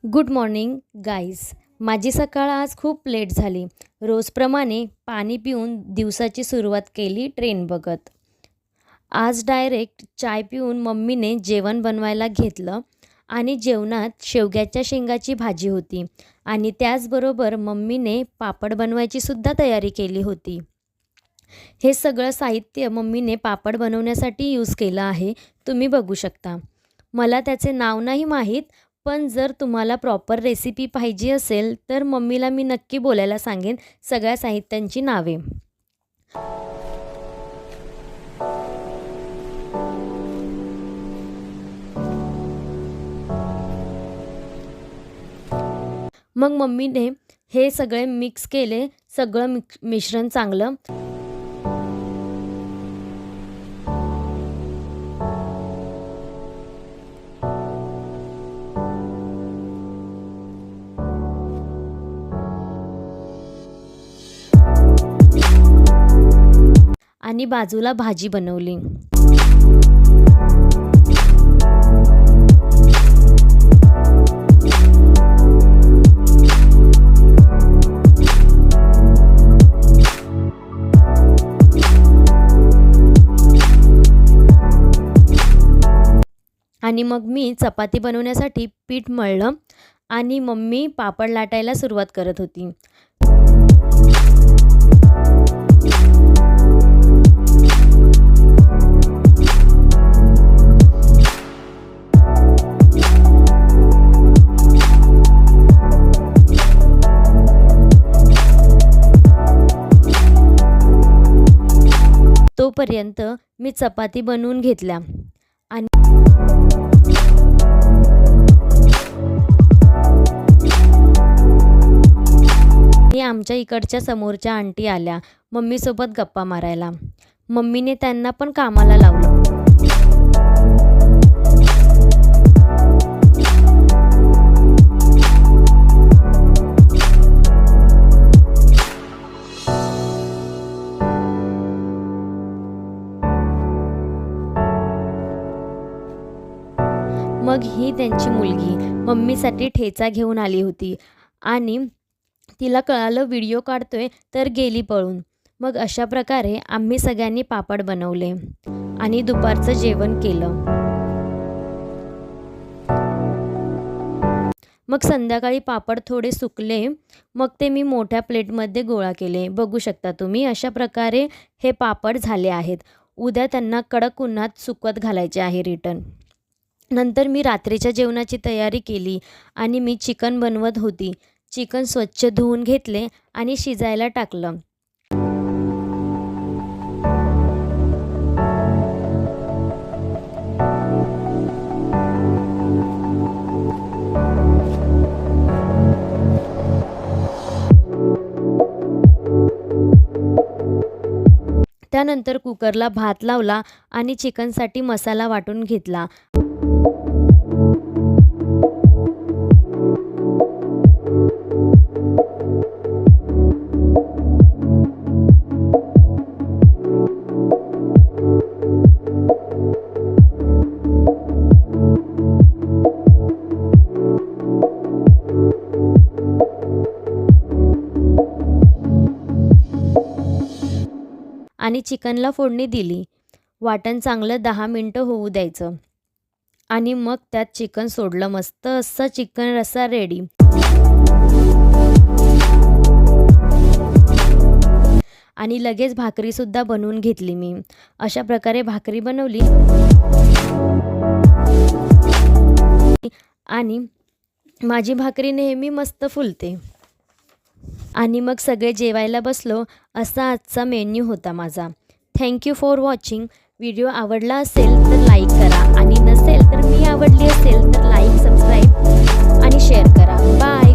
Good morning guys. माझी सकाळ आज खूप लेट झाली. रोजप्रमाणे पाणी पिऊन दिवसाची सुरुवात केली ट्रेन बघत. आज डायरेक्ट चाय पिऊन मम्मीने जेवण बनवायला घेतलं आणि जेवणात शेवग्याच्या शेंगाची भाजी होती आणि त्याचबरोबर मम्मीने पापड बनवायची सुद्धा तयारी केली होती. हे सगळं साहित्य मम्मीने पापड बनवण्यासाठी यूज केलं आहे. तुम्ही बघू शकता. मला त्याचे नाव नाही माहीत, पण जर तुम्हाला प्रॉपर रेसिपी पाहिजे असेल तर मम्मीला मी नक्की बोलायला सांगेन सगळ्या साहित्यांची नावे. मग मम्मीने हे सगळे मिक्स केले, सगळं मिश्रण चांगलं. आणि बाजूला भाजी बनवली. आणि मग मी चपाती बनवण्यासाठी पीठ मळलं आणि मम्मी पापड लाटायला सुरुवात करत होती. तोपर्यंत मी चपाती बनवून घेतल्या आणि आमच्या इकडच्या समोरच्या आंटी आल्या मम्मीसोबत गप्पा मारायला. मम्मीने त्यांना पण कामाला लावलं. मग ही त्यांची मुलगी मम्मीसाठी ठेचा घेऊन आली होती आणि तिला कळालं व्हिडिओ काढतोय तर गेली पळून. मग अशा प्रकारे आम्ही सगळ्यांनी पापड बनवले आणि दुपारचं जेवण केलं. मग संध्याकाळी पापड थोडे सुकले, मग ते मी मोठ्या प्लेटमध्ये गोळा केले. बघू शकता तुम्ही. अशा प्रकारे हे पापड झाले आहेत. उद्या त्यांना कडक उन्हात सुकवत घालायचे आहे रिटर्न. नंतर मी रात्रीच्या जेवणाची तयारी केली आणि मी चिकन बनवत होती. चिकन स्वच्छ धुवून घेतले आणि शिजायला टाकलं. त्यानंतर कुकरला भात लावला आणि चिकनसाठी मसाला वाटून घेतला. आणि चिकनला फोडणी दिली. वाटण चांगलं 10 मिनटं होऊ द्यायचं आणि मग त्यात चिकन सोडलं. मस्त असं चिकन रस्सा रेडी. आणि लगेच भाकरीसुद्धा बनवून घेतली मी. अशा प्रकारे भाकरी बनवली आणि माझी भाकरी नेहमी मस्त फुलते. आणि मग सगळे जेवायला बसलो. असा आजचा मेन्यू होता माझा. Thank you for watching. व्हिडिओ आवडला असेल तर लाईक करा आणि नसेल तर मी आवडली असेल तर लाईक, सबस्क्राईब आणि शेअर करा. बाय.